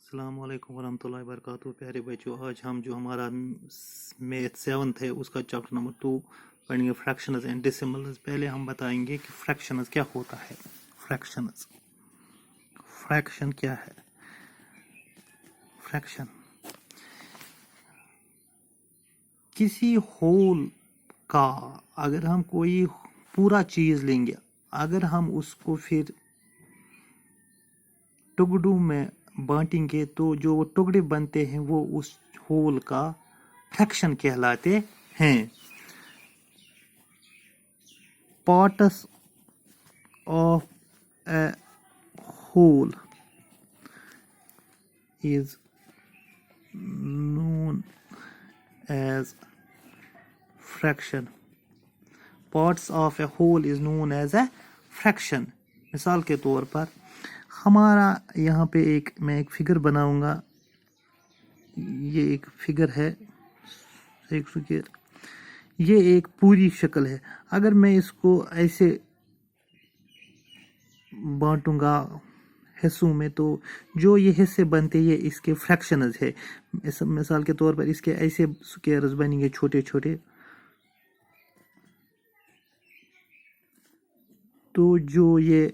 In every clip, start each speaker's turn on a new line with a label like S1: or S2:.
S1: अस्सलाम वालेकुम वरहमतुल्लाहि वबरकातुहू। प्यारे बच्चों, आज हम जो हमारा मैथ 7th है उसका चैप्टर नंबर 2 पढ़ेंगे, फ्रैक्शंस एंड डेसिमल्स। पहले हम बताएंगे कि फ्रैक्शंस क्या होता है। फ्रैक्शंस, फ्रैक्शन क्या है? फ्रैक्शन किसी होल का, अगर हम कोई पूरा चीज लेंगे, अगर हम उसको फिर टुकड़ों में बांटेंगे तो जो वो टुकड़े बनते हैं वो उस होल का फ्रैक्शन कहलाते हैं। Parts of a whole is known as fraction. Parts of a whole is known as a fraction. मिसाल के तौर पर हमारा यहाँ पे मैं एक फिगर बनाऊंगा। ये एक फिगर है, एक फिगर, ये एक पूरी शक्ल है। अगर मैं इसको ऐसे बांटूंगा हिस्सों में तो जो ये हिस्से बनते ये इसके फ्रैक्शंस है। मिसाल के तौर पर इसके ऐसे स्क्वायर्स बनेंगे छोटे छोटे, तो जो ये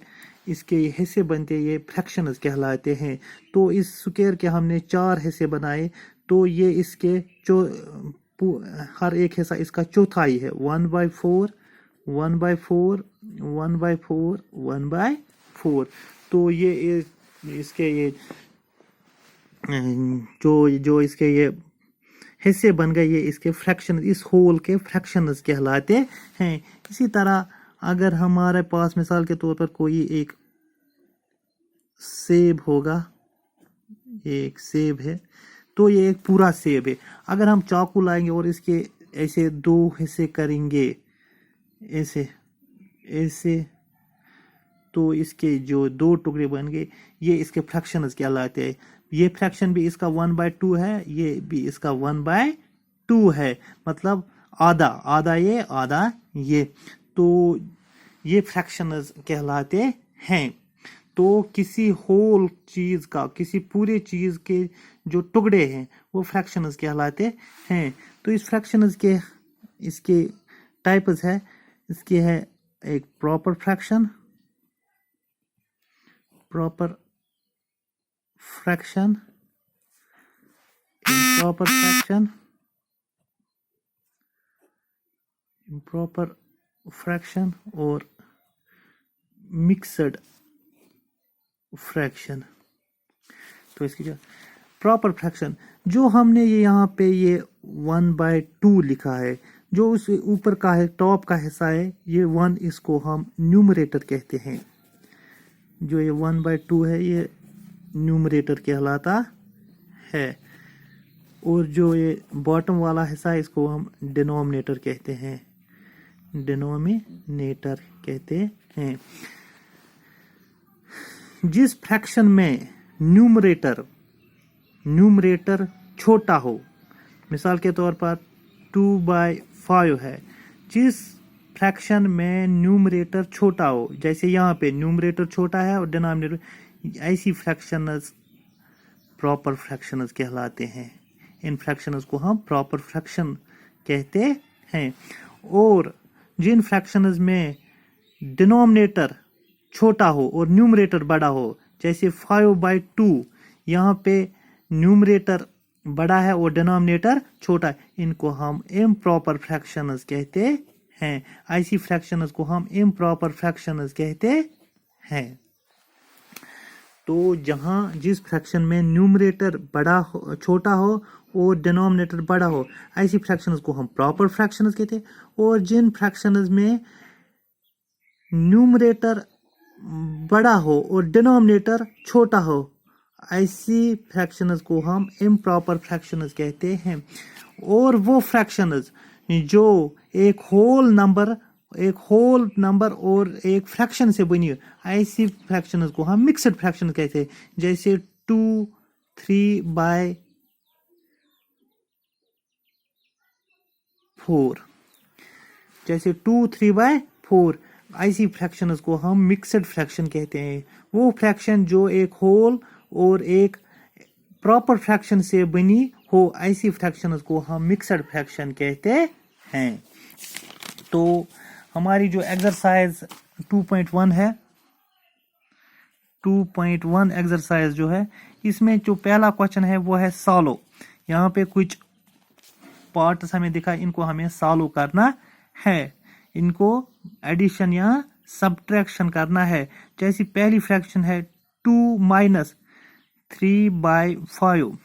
S1: इसके हिस्से बनते ये फ्रैक्शंस कहलाते हैं। तो इस स्क्वायर के हमने 4 हिस्से बनाए, तो ये इसके हर एक हिस्सा इसका चौथाई है। 1/4, 1/4, 1/4, 1/4। तो ये इसके ये जो इसके ये हिस्से बन गए, ये इसके फ्रैक्शन, इस होल के फ्रैक्शंस कहलाते हैं। इसी तरह अगर हमारे पास मिसाल के तौर पर कोई एक सेब होगा, एक सेब है, तो ये एक पूरा सेब है। अगर हम चाकू लाएंगे और इसके ऐसे 2 हिस्से करेंगे, ऐसे ऐसे, तो इसके जो 2 टुकड़े बन गए, ये इसके फ्रैक्शंस कहलाते हैं। ये फ्रैक्शन भी इसका 1/2 है, ये भी इसका 1/2 है, मतलब आधा आधा ये आधा ये। तो ये फ्रैक्शंस कहलाते हैं। तो किसी होल चीज का, किसी पूरे चीज के जो टुकड़े हैं वो फ्रैक्शंस कहलाते हैं। तो इस फ्रैक्शंस के इसके टाइप्स है। इसके है एक proper fraction, proper fraction, improper fraction, improper fraction और मिक्सड फ्रैक्शन। तो इसकी जो प्रॉपर फ्रैक्शन, जो हमने ये यहाँ पे ये 1/2 लिखा है, जो उस ऊपर का है, टॉप का हिस्सा है, ये 1, इसको हम न्यूमरेटर कहते हैं। जो ये 1/2 है ये न्यूमरेटर कहलाता है। और जो ये बॉटम वाला हिस्सा है इसको हम डिनोमिनेटर कहते हैं, डिनोमिनेटर कहते हैं। जिस फ्रैक्शन में न्यूमरेटर छोटा हो, मिसाल के तौर पर 2/5 है, जिस फ्रैक्शन में न्यूमरेटर छोटा हो, जैसे यहाँ पे न्यूमरेटर छोटा है और डिनोमिनेटर, ऐसी फ्रैक्शंस प्रॉपर फ्रैक्शंस कहलाते हैं। इन फ्रैक्शंस को हम प्रॉपर फ्रैक्शन कहते हैं। और जिन फ्रैक्शंस में डिनोमिनेटर छोटा हो और न्यूमरेटर बड़ा हो, जैसे 5/2, यहाँ पे न्यूमरेटर बड़ा है और डिनोमिनेटर छोटा है, इनको हम इम्प्रॉपर फ्रैक्शंस कहते हैं। ऐसी फ्रैक्शंस को हम इम्प्रॉपर फ्रैक्शंस कहते हैं। तो जिस फ्रैक्शन में न्यूमरेटर छोटा हो और डिनोमिनेटर बड़ा हो, ऐसी फ्रैक्शंस को हम प्रॉपर फ्रैक्शंस कहते हैं। और जिन फ्रैक्शंस में न्यूमरेटर बड़ा हो और डिनोमिनेटर छोटा हो, ऐसी फ्रैक्शंस को हम इम्प्रॉपर फ्रैक्शंस कहते हैं। और वो फ्रैक्शंस जो एक होल नंबर और एक फ्रैक्शन से बनी हो, ऐसी फ्रैक्शंस को हम मिक्सड फ्रैक्शन कहते हैं। जैसे 2, 3/4, जैसे 2, 3/4, ऐसी फ्रैक्शंस को हम मिक्सड फ्रैक्शन कहते हैं। वो फ्रैक्शन जो एक होल और एक प्रॉपर फ्रैक्शन से बनी हो, ऐसी फ्रैक्शंस को हम मिक्सड फ्रैक्शन कहते हैं। तो हमारी जो एक्सरसाइज 2.1 है, 2.1 एक्सरसाइज जो है, इसमें जो पहला क्वेश्चन है वो है सॉल्व। यहाँ पे कुछ पार्ट्स हमें दिखा, इनको हमें सॉल्व करना है, इनको एडिशन या सब्ट्रैक्शन करना है। जैसी पहली फ्रैक्शन है 2 माइनस 3/5।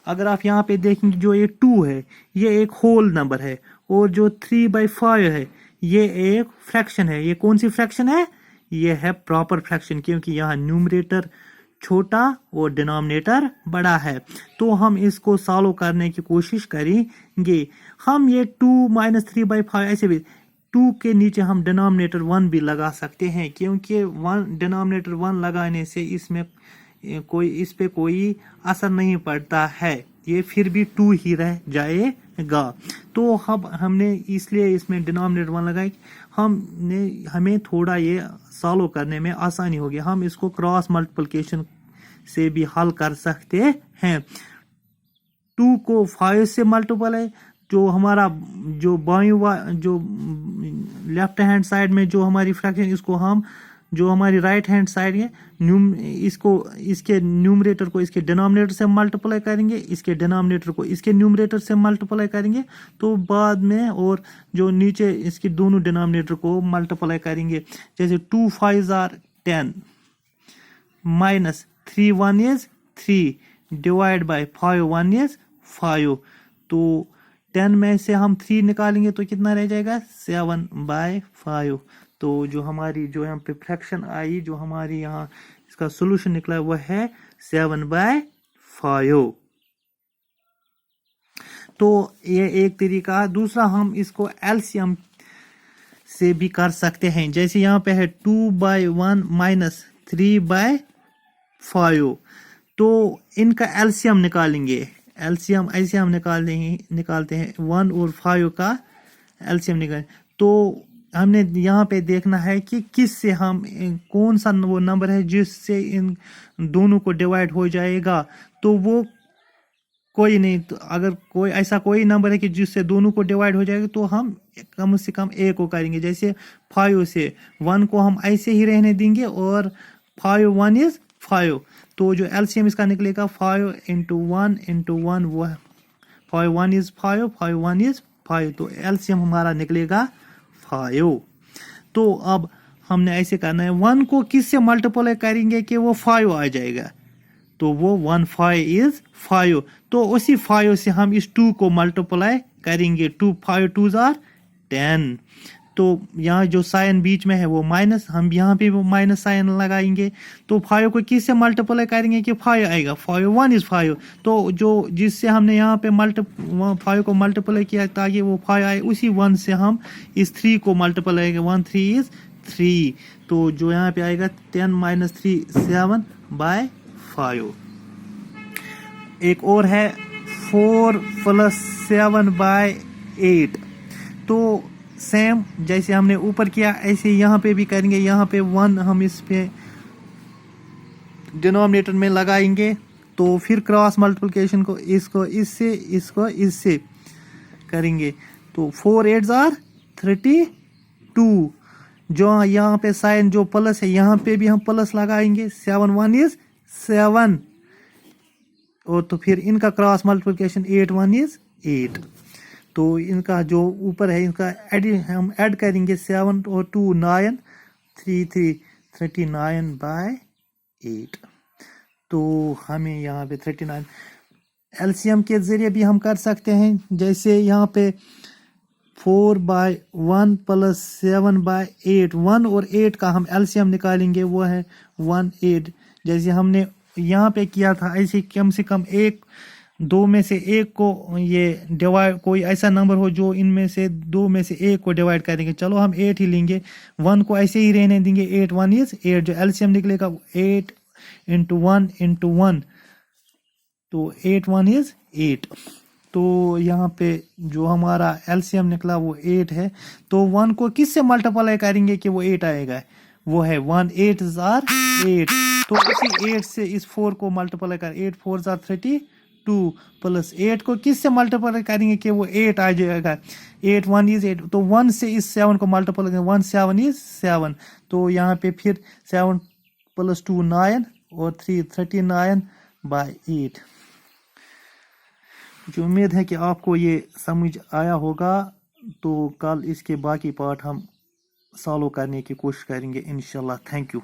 S1: अगर आप यहाँ पे देखेंगे जो ये 2 है ये एक होल नंबर है, और जो 3/5 है ये एक फ्रैक्शन है। ये कौन सी फ्रैक्शन है? ये है प्रॉपर फ्रैक्शन, क्योंकि यहाँ न्यूमरेटर छोटा और डिनोमिनेटर बड़ा है। तो हम इसको सॉल्व करने की कोशिश करेंगे। हम ये 2 माइनस 3/5 ऐसे भी 2 के नीचे हम डिनोमिनेटर 1 भी लगा सकते हैं, क्योंकि डिनोमिनेटर 1 लगाने से इसमें इस पे कोई असर नहीं पड़ता है, ये फिर भी 2 ही रह जाएगा। तो हमने इसलिए इसमें डिनोमिनेटर 1 लगाई, हमें थोड़ा ये सॉल्व करने में आसानी होगी। हम इसको क्रॉस मल्टीप्लिकेशन से भी हल कर सकते हैं। 2 को 5 से मल्टीप्लाई, जो हमारा जो जो लेफ्ट हैंड साइड में जो हमारी फ्रैक्शन, इसको हम जो हमारी राइट हैंड साइड है इसके न्यूमरेटर को इसके डिनोमिनेटर से मल्टीप्लाई करेंगे, इसके डिनोमिनेटर को इसके न्यूमरेटर से मल्टीप्लाई करेंगे, तो बाद में और जो नीचे इसके दोनों डिनोमिनेटर को मल्टीप्लाई करेंगे। जैसे 2 5 are 10 minus 3 1 is 3 divide by 5 1 is 5। तो 10 में से हम 3 निकालेंगे तो कितना रह जाएगा? 7/5। तो जो हमारी जो यहाँ पे फ्रैक्शन आई, जो हमारी यहाँ इसका सोल्यूशन निकला वो है 7/5। तो ये एक तरीका। दूसरा, हम इसको एलसीएम से भी कर सकते हैं। जैसे यहाँ पे है 2/1 माइनस 3/5, तो इनका एलसीएम निकालेंगे। एलसीएम ऐसे हम निकालते हैं 1 और 5 का एलसीएम निकाल। तो हमने यहाँ पे देखना है कि किससे हम कौन सा वो नंबर है जिससे इन दोनों को डिवाइड हो जाएगा। तो वो कोई नहीं, तो अगर कोई ऐसा कोई नंबर है कि जिससे दोनों को डिवाइड हो जाएगा तो हम कम से कम ए को करेंगे। जैसे 5 से 1 को हम ऐसे ही रहने देंगे और 5 1 इज 5। तो जो एलसीएम इसका निकलेगा 5 × 1 × 1 वो 5 1 इज 5, 5 1 इज 5। तो एलसीएम हमारा निकलेगा 5। तो अब हमने ऐसे करना है, 1 को किससे मल्टीप्लाई करेंगे कि वो 5 आ जाएगा, तो वो 1 5 इज 5। तो उसी 5 से हम इस 2 को मल्टीप्लाई करेंगे। 2 5 2 आर 10। तो यहाँ जो साइन बीच में है वो माइनस, हम यहाँ पे वो माइनस साइन लगाएंगे। तो 5 को किससे मल्टीप्लाई करेंगे कि 5 आएगा? 5 1 इज 5। तो जो जिससे हमने यहाँ पे 5 को मल्टीप्लाई किया ताकि वो 5 आए, उसी 1 से हम इस 3 को मल्टीप्लाई करेंगे। 1 3 इज 3। तो जो यहाँ पे आएगा 10 माइनस 3 7/5। एक और है 4 + 7/8। तो सेम जैसे हमने ऊपर किया ऐसे यहाँ पे भी करेंगे। यहाँ पे 1 हम इस पे डिनोमिनेटर में लगाएंगे, तो फिर क्रॉस मल्टीप्लिकेशन को इसको इससे करेंगे। तो 4 8 आर 32। जो यहाँ पे साइन जो प्लस है यहाँ पे भी हम प्लस लगाएंगे। 7 1 इज 7। और तो फिर इनका क्रॉस मल्टीप्लिकेशन 8 1 इज 8। तो इनका जो ऊपर है इनका हम ऐड करेंगे। 7 और 2 9 3 3 39/8। तो हमें यहाँ पे 39 एलसीएम के जरिए भी हम कर सकते हैं। जैसे यहाँ पे 4/1 + 7/8, 1 और 8 का हम एलसीएम निकालेंगे, वो है 1 8। जैसे हमने यहाँ पे किया था ऐसे कम से कम 2 में से 1 को ये डिवाइड, कोई ऐसा नंबर हो जो इनमें से 2 में से 1 को डिवाइड करेंगे। चलो हम 8 ही लेंगे, 1 को ऐसे ही रहने देंगे। 8 1 इज 8। जो एलसीएम निकलेगा 8 × 1 × 1, तो 8 1 इज 8। तो यहाँ पे जो हमारा एलसीएम निकला वो 8 है। तो 1 को किससे मल्टीप्लाई करेंगे कि वो 8 आएगा? वो है 1 8 जार 8, तो इसी 8 से इस 4 को मल्टीप्लाई कर, 8 4 जार 32 प्लस 8 को किससे मल्टीप्लाई करेंगे कि वो 8 आ जाएगा, 8 1 इज 8, तो 1 से इस 7 को मल्टीप्लाई करेंगे, 1 7 इज 7, तो यहाँ पे फिर 7 प्लस 2 9 और 3 39 बाय 8। मुझे उम्मीद है कि आपको ये समझ आया होगा, तो कल इसके बाकी पार्ट हम सॉल्व करने की कोशिश करेंगे इंशाल्लाह। Thank you.